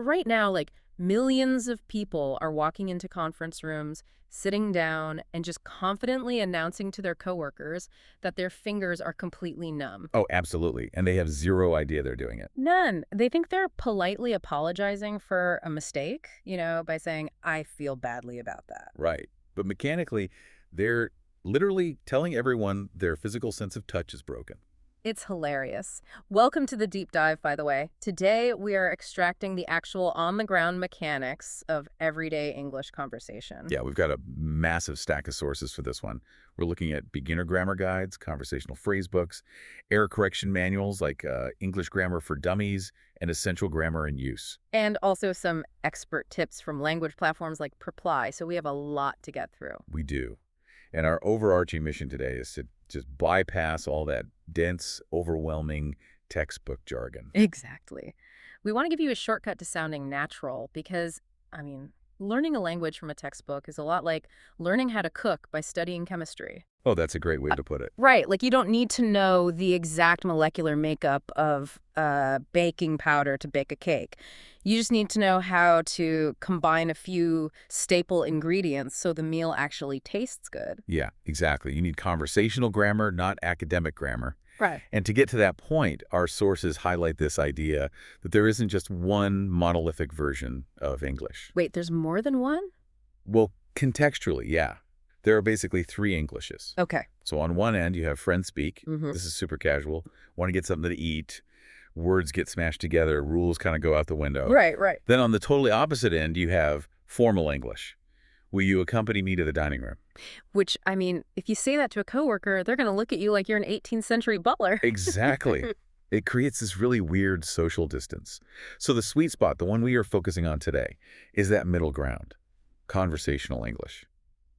right now, like, millions of people are walking into conference rooms, sitting down, and just confidently announcing to their coworkers that their fingers are completely numb. Oh, absolutely. And they have zero idea they're doing it. None. They think they're politely apologizing for a mistake, by saying, I feel badly about that. Right. But mechanically, they're literally telling everyone their physical sense of touch is broken. It's hilarious. Welcome to the deep dive, by the way. Today, we are extracting the actual on-the-ground mechanics of everyday English conversation. Yeah, we've got a massive stack of sources for this one. We're looking at beginner grammar guides, conversational phrase books, error correction manuals like English Grammar for Dummies, and Essential Grammar in Use. And also some expert tips from language platforms like Reply, so we have a lot to get through. We do. And our overarching mission today is to just bypass all that dense, overwhelming textbook jargon. Exactly. We want to give you a shortcut to sounding natural because, learning a language from a textbook is a lot like learning how to cook by studying chemistry. Oh, that's a great way to put it. Right. Like you don't need to know the exact molecular makeup of baking powder to bake a cake. You just need to know how to combine a few staple ingredients so the meal actually tastes good. Yeah, exactly. You need conversational grammar, not academic grammar. Right. And to get to that point, our sources highlight this idea that there isn't just one monolithic version of English. Wait, there's more than one? Well, contextually, yeah. There are basically three Englishes. Okay. So on one end, you have friends speak. Mm-hmm. This is super casual. Want to get something to eat. Words get smashed together. Rules kind of go out the window. Right. Then on the totally opposite end, you have formal English. Will you accompany me to the dining room? Which, if you say that to a coworker, they're going to look at you like you're an 18th century butler. Exactly. It creates this really weird social distance. So the sweet spot, the one we are focusing on today, is that middle ground, conversational English.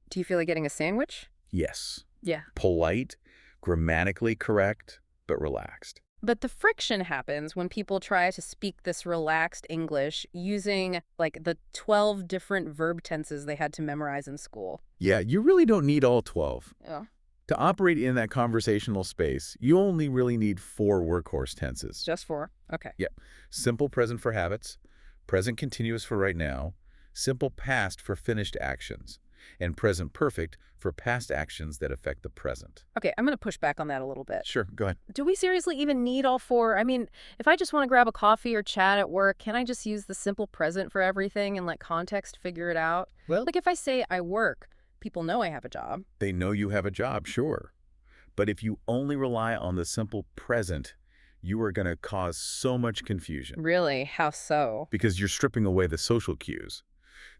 Do you feel like getting a sandwich? Yes. Yeah. Polite, grammatically correct, but relaxed. But the friction happens when people try to speak this relaxed English using, like, the 12 different verb tenses they had to memorize in school. Yeah, you really don't need all 12. Yeah. To operate in that conversational space, you only really need 4 workhorse tenses. Just 4? Okay. Yep. Simple present for habits, present continuous for right now, simple past for finished actions, and present perfect for past actions that affect the present. Okay, I'm going to push back on that a little bit. Sure, go ahead. Do we seriously even need all 4? If I just want to grab a coffee or chat at work, can I just use the simple present for everything and let context figure it out? Well, Like if I say I work, people know I have a job. they know you have a job, sure. But if you only rely on the simple present, you are going to cause so much confusion. Really? How so? Because you're stripping away the social cues.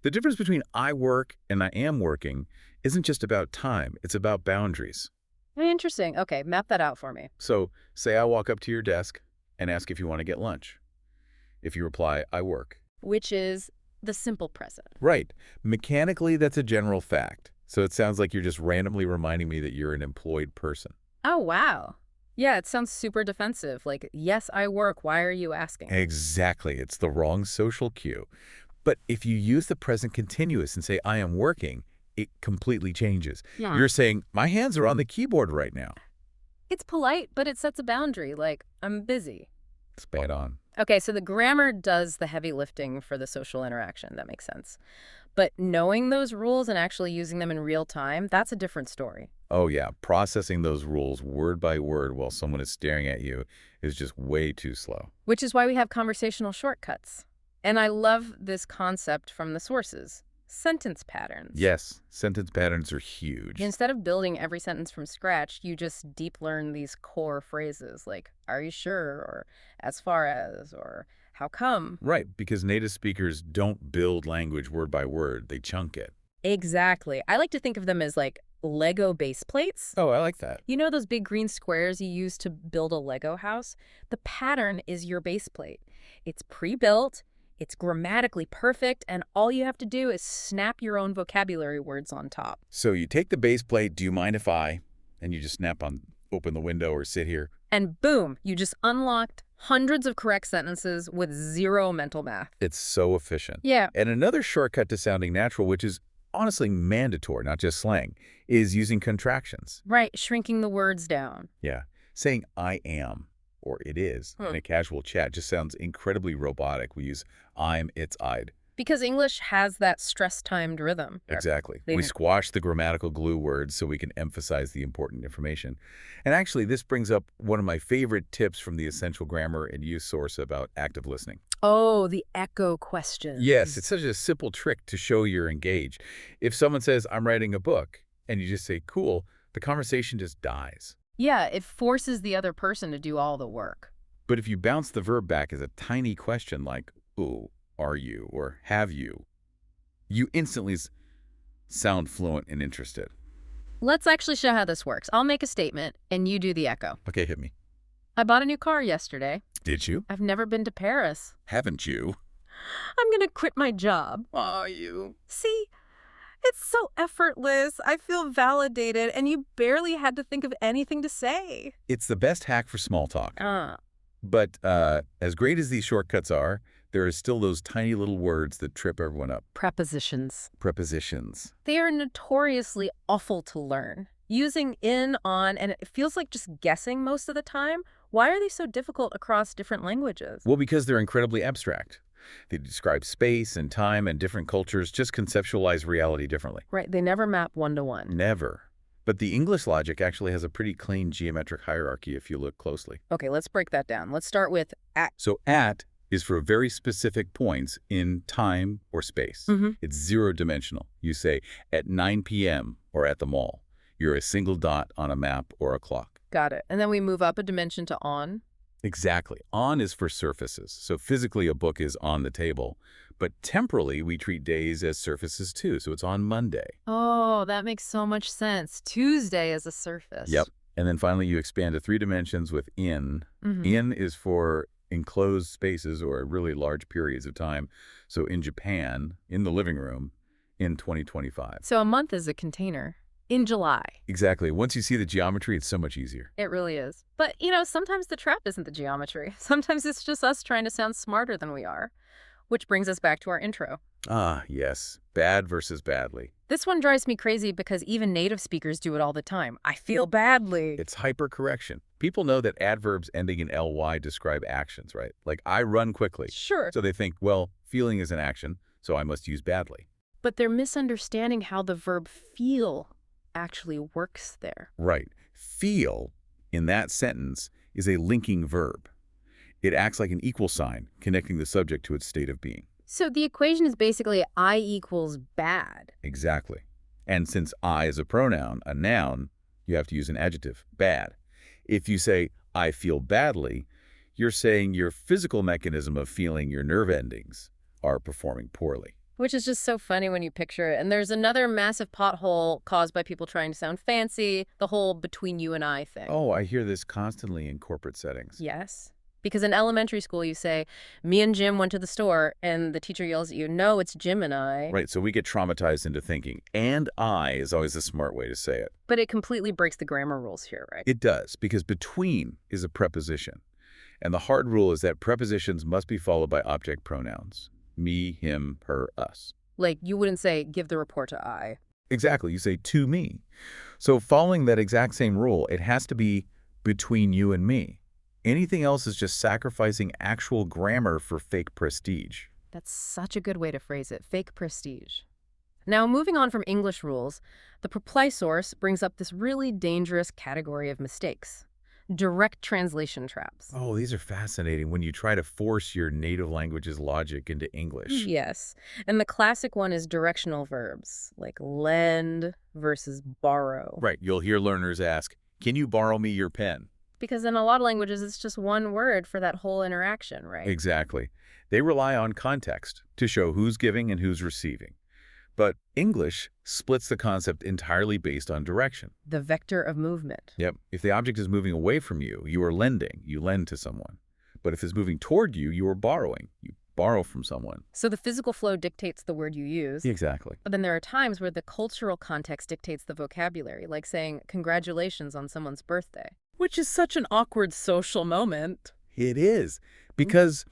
The difference between I work and I am working isn't just about time, it's about boundaries. Interesting. Okay, map that out for me. So, say I walk up to your desk and ask if you want to get lunch. If you reply, I work. Which is the simple present. Right. Mechanically, that's a general fact. So it sounds like you're just randomly reminding me that you're an employed person. Oh, wow. Yeah, it sounds super defensive. Like, yes, I work. Why are you asking? Exactly. It's the wrong social cue. But if you use the present continuous and say, I am working, it completely changes. Yeah. You're saying, my hands are on the keyboard right now. It's polite, but it sets a boundary. Like, I'm busy. Spot on. Okay, so the grammar does the heavy lifting for the social interaction. That makes sense. But knowing those rules and actually using them in real time, that's a different story. Oh, yeah. Processing those rules word by word while someone is staring at you is just way too slow. Which is why we have conversational shortcuts. And I love this concept from the sources. Sentence patterns. Yes, sentence patterns are huge. Instead of building every sentence from scratch, you just deep learn these core phrases like, are you sure? Or as far as, or how come? Right, because native speakers don't build language word by word. They chunk it. Exactly. I like to think of them as like Lego base plates. Oh, I like that. You know those big green squares you use to build a Lego house? The pattern is your base plate. It's pre-built. It's grammatically perfect, and all you have to do is snap your own vocabulary words on top. So you take the base plate, do you mind if I, and you just open the window or sit here. And boom, you just unlocked hundreds of correct sentences with 0 mental math. It's so efficient. Yeah. And another shortcut to sounding natural, which is honestly mandatory, not just slang, is using contractions. Right, shrinking the words down. Yeah. Saying I am or it is Hmm. in a casual chat just sounds incredibly robotic. We use I'm, it's, I'd. Because English has that stress-timed rhythm. Exactly. We They- squash the grammatical glue words so we can emphasize the important information. And actually, this brings up one of my favorite tips from the Essential Grammar and Use source about active listening. Oh, the echo Yes, it's questions. such a simple trick to show you're engaged. If someone says, I'm writing a book, and you just say, cool, the conversation just dies. Yeah, it forces the other person to do all the work. But if you bounce the verb back as a tiny question like, ooh, are you, or have you instantly sound fluent and interested. Let's actually show how this works. I'll make a statement, and you do the echo. Okay, hit me. I bought a new car yesterday. Did you? I've never been to Paris. Haven't you? I'm gonna quit my job. Are you? See, it's so effortless. I feel validated, and you barely had to think of anything to say. It's the best hack for small talk. Ah, But as great as these shortcuts are, there are still those tiny little words that trip everyone up. prepositions. Prepositions. They are notoriously awful to learn. Using in, on, and it feels like just guessing most of the time. Why are they so difficult across different languages? Well, because they're incredibly abstract. They describe space and time and different cultures, just conceptualize reality differently. Right, they never map one-to-one. Never. But the English logic actually has a pretty clean geometric hierarchy if you look closely. Okay, let's break that down. Let's start with at. So at is for very specific points in time or space. Mhm. It's zero-dimensional. You say at 9 p.m. or at the mall. You're a single dot on a map or a clock. Got it. And then we move up a dimension to on. Exactly. On is for surfaces. So physically a book is on the table. But temporally we treat days as surfaces too. So it's on Monday. Oh, that makes so much sense. Tuesday is a surface. Yep. And then finally you expand to 3 dimensions with in. Mhm. In is for enclosed spaces or really large periods of time. So in Japan, in the living room, in 2025. So a month is a container. In July. Exactly. Once you see the geometry, it's so much easier. It really is. But, sometimes the trap isn't the geometry. Sometimes it's just us trying to sound smarter than we are. Which brings us back to our intro. Ah, yes. Bad versus badly. This one drives me crazy because even native speakers do it all the time. I feel badly. It's hypercorrection. People know that adverbs ending in ly describe actions, right? Like, I run quickly. Sure. So they think, well, feeling is an action, so I must use badly. But they're misunderstanding how the verb feel actually works there. Right. Feel, in that sentence, is a linking verb. It acts like an equal sign, connecting the subject to its state of being. So the equation is basically I equals bad. Exactly. And since I is a pronoun, a noun, you have to use an adjective, bad. If you say, I feel badly, you're saying your physical mechanism of feeling your nerve endings are performing poorly. Which is just so funny when you picture it. And there's another massive pothole caused by people trying to sound fancy, the whole between you and I thing. Oh, I hear this constantly in corporate settings. Yes. Because in elementary school, you say, me and Jim went to the store, and the teacher yells at you, no, it's Jim and I. Right, so we get traumatized into thinking, and I is always the smart way to say it. But it completely breaks the grammar rules here, right? It does, because between is a preposition. And the hard rule is that prepositions must be followed by object pronouns. Me, him, her, us. Like, you wouldn't say, give the report to I. Exactly, you say to me. So following that exact same rule, it has to be between you and me. Anything else is just sacrificing actual grammar for fake prestige. That's such a good way to phrase it, fake prestige. Now, moving on from English rules, the Perplysource brings up this really dangerous category of mistakes. Direct translation traps. Oh, these are fascinating when you try to force your native language's logic into English. Yes. And the classic one is directional verbs, like lend versus borrow. Right, you'll hear learners ask, can you borrow me your pen? Because in a lot of languages, it's just one word for that whole interaction, right? Exactly. They rely on context to show who's giving and who's receiving. But English splits the concept entirely based on direction. The vector of movement. Yep. If the object is moving away from you, you are lending. You lend to someone. But if it's moving toward you, you are borrowing. You borrow from someone. So the physical flow dictates the word you use. Exactly. But then there are times where the cultural context dictates the vocabulary, like saying congratulations on someone's birthday. Which is such an awkward social moment. It is. Because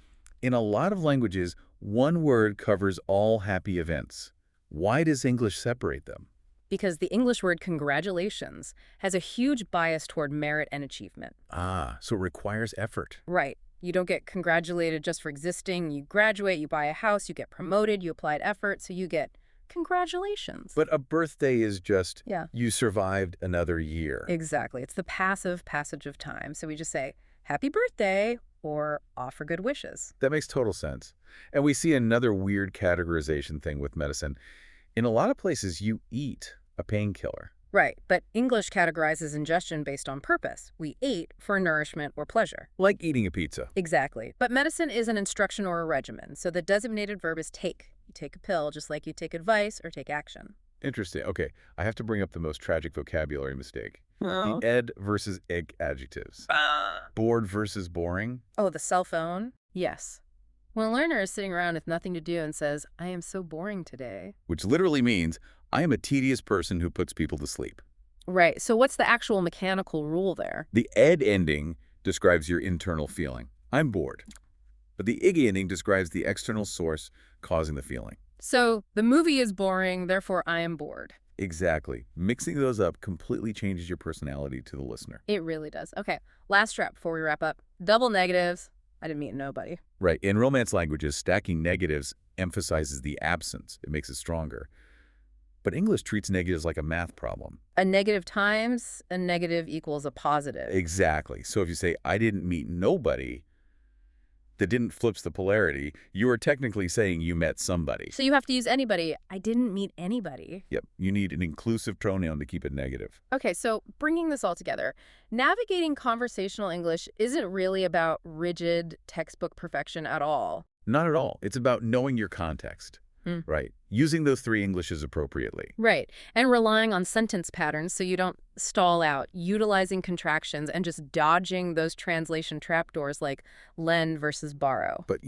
in a lot of languages, one word covers all happy events. Why does English separate them? because the English word congratulations has a huge bias toward merit and achievement. Ah, so it requires effort. Right. You don't get congratulated just for existing. You graduate, you buy a house, you get promoted, you applied effort, so you get congratulations. But a birthday is just, Yeah, you survived another year. exactly. It's the passive passage of time. So we just say, happy birthday, or offer good wishes. That makes total sense. And we see another weird categorization thing with medicine. In a lot of places, you eat a painkiller. Right, but English categorizes ingestion based on purpose. We ate for nourishment or pleasure. Like eating a pizza. Exactly. But medicine is an instruction or a regimen, so the designated verb is take. You take a pill just like you take advice or take action. Interesting. Okay, I have to bring up the most tragic vocabulary mistake. Oh. The ed versus egg adjectives. Bored versus boring. Oh, the cell phone? Yes. When a learner is sitting around with nothing to do and says, I am so boring today. Which literally means, I am a tedious person who puts people to sleep. Right, so what's the actual mechanical rule there? The ed ending describes your internal feeling. I'm bored. But the ig ending describes the external source causing the feeling. So the movie is boring, therefore I am bored. Exactly. Mixing those up completely changes your personality to the listener. It really does. Okay, last strap before we wrap up. Double negatives. I didn't mean nobody. Right. In Romance languages, stacking negatives emphasizes the absence. It makes it stronger. But English treats negatives like a math problem. A negative times a negative equals a positive. Exactly. So if you say, I didn't meet nobody, that didn't flips the polarity, you are technically saying you met somebody. So you have to use anybody. I didn't meet anybody. Yep. You need an inclusive pronoun to keep it negative. Okay, so bringing this all together, navigating conversational English isn't really about rigid textbook perfection at all. Not at all. It's about knowing your context. Right. Using those three Englishes appropriately. Right, and relying on sentence patterns so you don't stall out, utilizing contractions, and just dodging those translation trapdoors like lend versus borrow. But,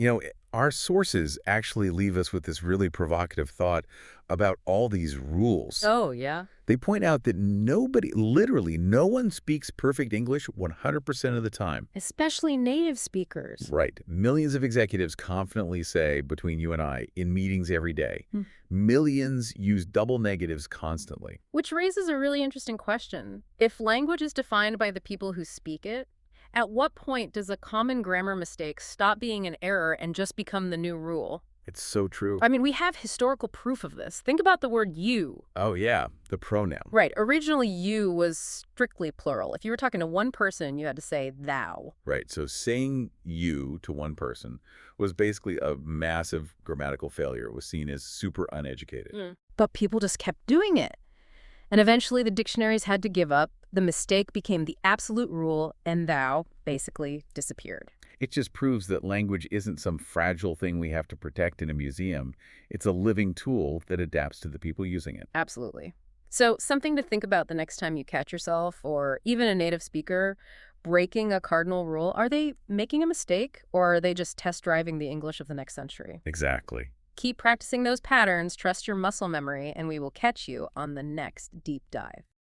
our sources actually leave us with this really provocative thought about all these rules. Oh, yeah? They point out that nobody, literally no one speaks perfect English 100% of the time. Especially native speakers. Right. Millions of executives confidently say, between you and I, in meetings every day, millions use double negatives constantly. Which raises a really interesting question. If language is defined by the people who speak it, at what point does a common grammar mistake stop being an error and just become the new rule? It's so true. I mean, we have historical proof of this. Think about the word you. Oh, yeah, the pronoun. Right. Originally, you was strictly plural. If you were talking to one person, you had to say thou. Right. So saying you to one person was basically a massive grammatical failure. It was seen as super uneducated. But people just kept doing it. And eventually the dictionaries had to give up. The mistake became the absolute rule, and thou basically disappeared. It just proves that language isn't some fragile thing we have to protect in a museum. It's a living tool that adapts to the people using it. Absolutely. So something to think about the next time you catch yourself, or even a native speaker, breaking a cardinal rule. Are they making a mistake, or are they just test driving the English of the next century? Exactly. Keep practicing those patterns, trust your muscle memory, and we will catch you on the next deep dive.